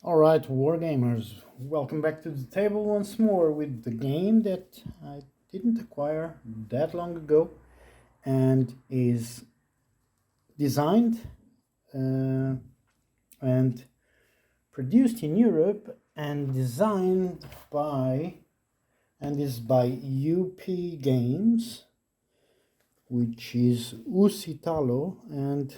Alright, wargamers, welcome back to the table once more with the game that I didn't acquire that long ago and is designed and produced in Europe and designed by and is by UP Games, which is Usitalo and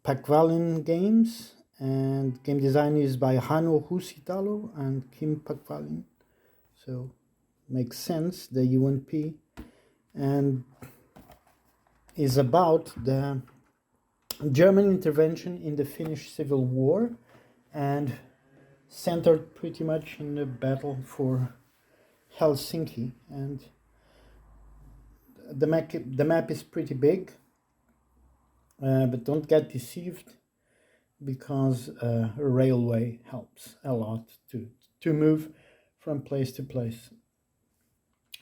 Pakvalin Games, and game design is by Hanno Husitalo and Kim Pakvalin. So makes sense, the UNP, and is about the German intervention in the Finnish Civil War and centered pretty much in the battle for Helsinki. And the map is pretty big, but don't get deceived, because a railway helps a lot to move from place to place.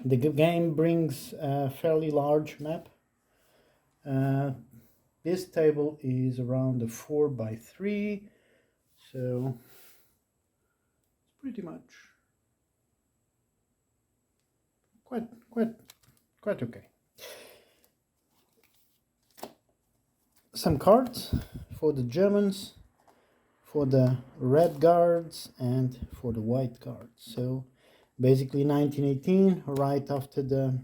The game brings a fairly large map. This table is around a 4x3, so it's pretty much quite okay. Some cards for the Germans, for the red guards, and for the white guards. So basically 1918, right after the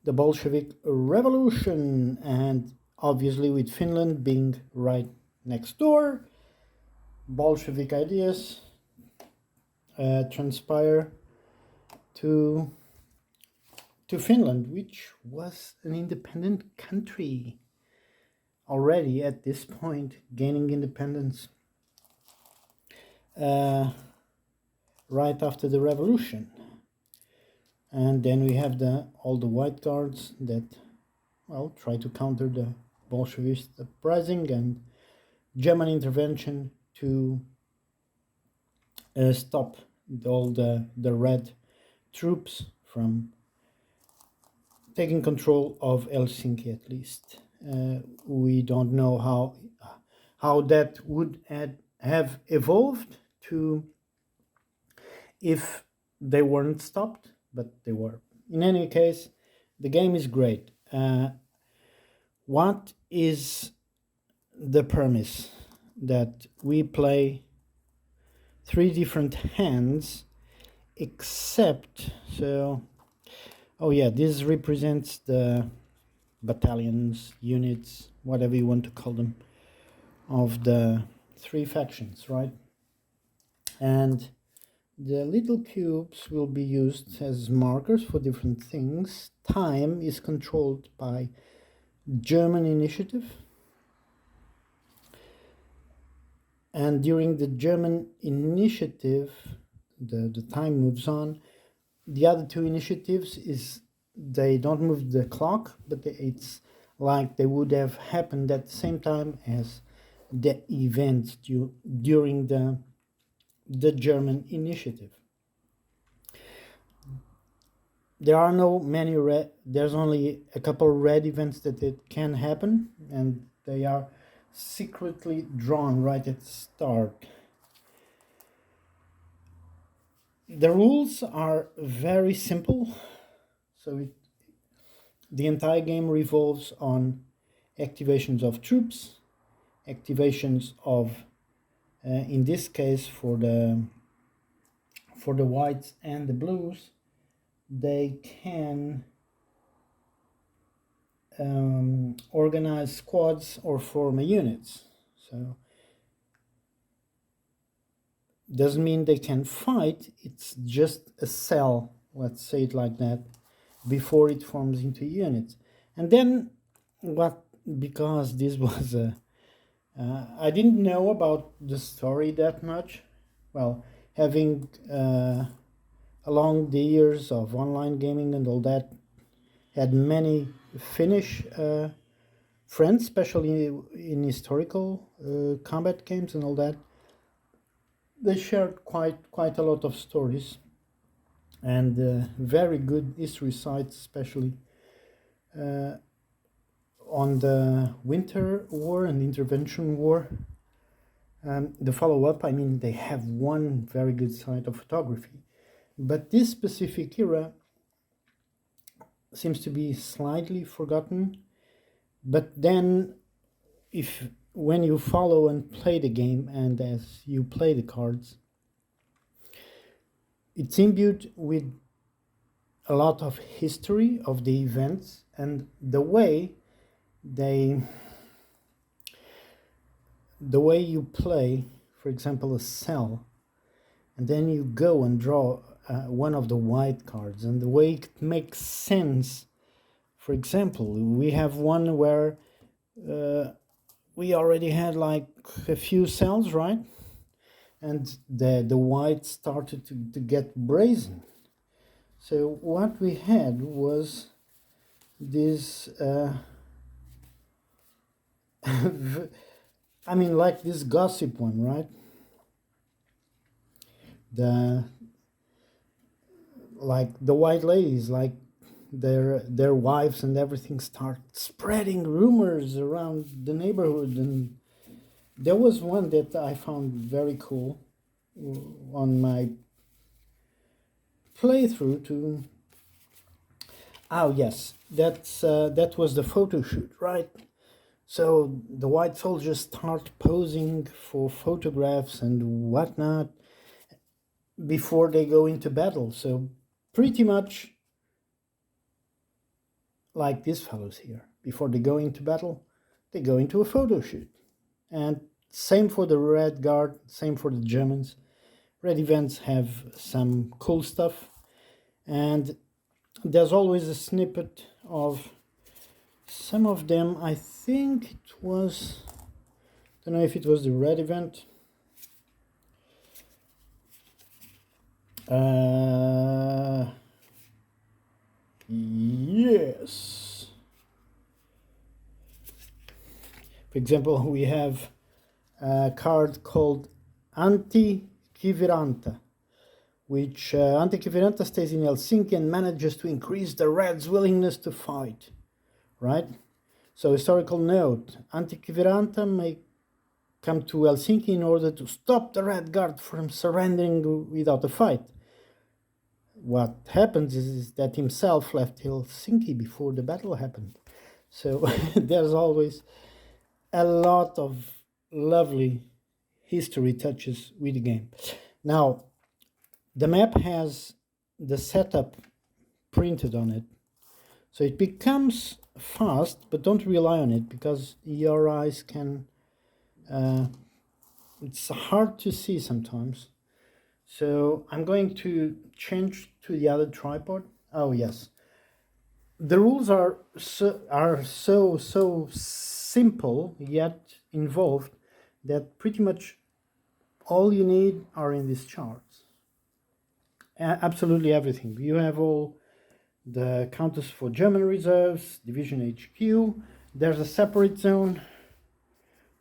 Bolshevik Revolution, and obviously with Finland being right next door, Bolshevik ideas transpire to Finland, which was an independent country already at this point, gaining independence right after the revolution. And then we have all the white guards that, well, try to counter the Bolshevist uprising and German intervention to stop all the red troops from taking control of Helsinki, at least. We don't know how that would have evolved to if they weren't stopped, but they were. In any case, the game is great. What is the premise? That we play 3 different hands, except, so, oh yeah, this represents the battalions, units, whatever you want to call them, of the 3 factions, right? And the little cubes will be used as markers for different things. Time is controlled by German initiative, and during the German initiative, the time moves on. The other 2 initiatives they don't move the clock, but it's like they would have happened at the same time as the events during the German initiative. There are there's only a couple red events that it can happen, and they are secretly drawn right at the start. The rules are very simple. So the entire game revolves on activations of troops, activations of, in this case for the whites and the blues, they can organize squads or form units. So doesn't mean they can fight, it's just a cell, let's say it like that, before it forms into units. And then because this was I didn't know about the story that much. Well, having along the years of online gaming and all that, had many Finnish friends, especially in historical combat games and all that. They shared quite a lot of stories and very good history sites, especially on the Winter War and Intervention War. The follow-up, I mean, they have one very good side of photography, but this specific era seems to be slightly forgotten. But then, if when you follow and play the game, and as you play the cards, it's imbued with a lot of history of the events and they the way you play, for example, a cell, and then you go and draw one of the white cards, and the way it makes sense. For example, we have one where we already had like a few cells, right? And the white started to get brazen. So what we had was this, I mean, like this gossip one, right? Like the white ladies, like their wives and everything start spreading rumors around the neighborhood. And there was one that I found very cool on my playthrough to. Oh yes, that was the photo shoot, right? So the white soldiers start posing for photographs and whatnot before they go into battle. So pretty much like these fellows here. Before they go into battle, they go into a photo shoot. And same for the Red Guard, same for the Germans. Red events have some cool stuff. And there's always a snippet of some of them. I think it was, I don't know if it was the Red event. Yes. For example, we have a card called Anti-Kiviranta, which Anti-Kiviranta stays in Helsinki and manages to increase the Reds' willingness to fight, right? So historical note, Anti-Kiviranta may come to Helsinki in order to stop the Red Guard from surrendering without a fight. What happens is that himself left Helsinki before the battle happened. So there's always a lot of lovely history touches with the game. Now, the map has the setup printed on it. So it becomes fast, but don't rely on it because your eyes can... it's hard to see sometimes. So I'm going to change to the other tripod. Oh yes, the rules are so simple yet involved that pretty much all you need are in these charts. Absolutely everything. You have all the counters for German reserves, division HQ. There's a separate zone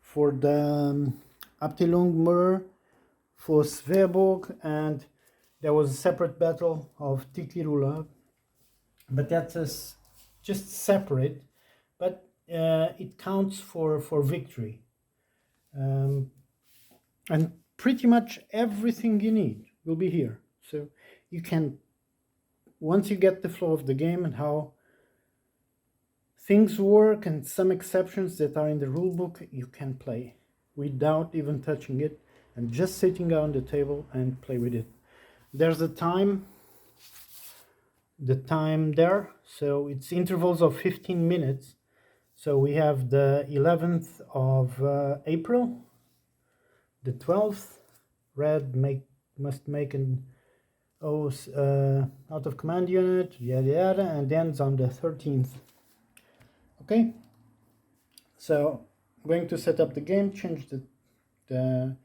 for the Abteilung Mur for Sveaborg, and there was a separate battle of Tikirula, but that's just separate, but it counts for victory. And pretty much everything you need will be here. So you can, once you get the flow of the game and how things work and some exceptions that are in the rulebook, you can play without even touching it and just sitting on the table and play with it. There's the time there, so it's intervals of 15 minutes. So we have the 11th of April, the 12th, Red must make an out of command unit, yada yada, and ends on the 13th. Okay, so I'm going to set up the game, change the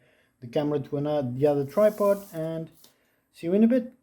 camera to the other tripod, and see you in a bit.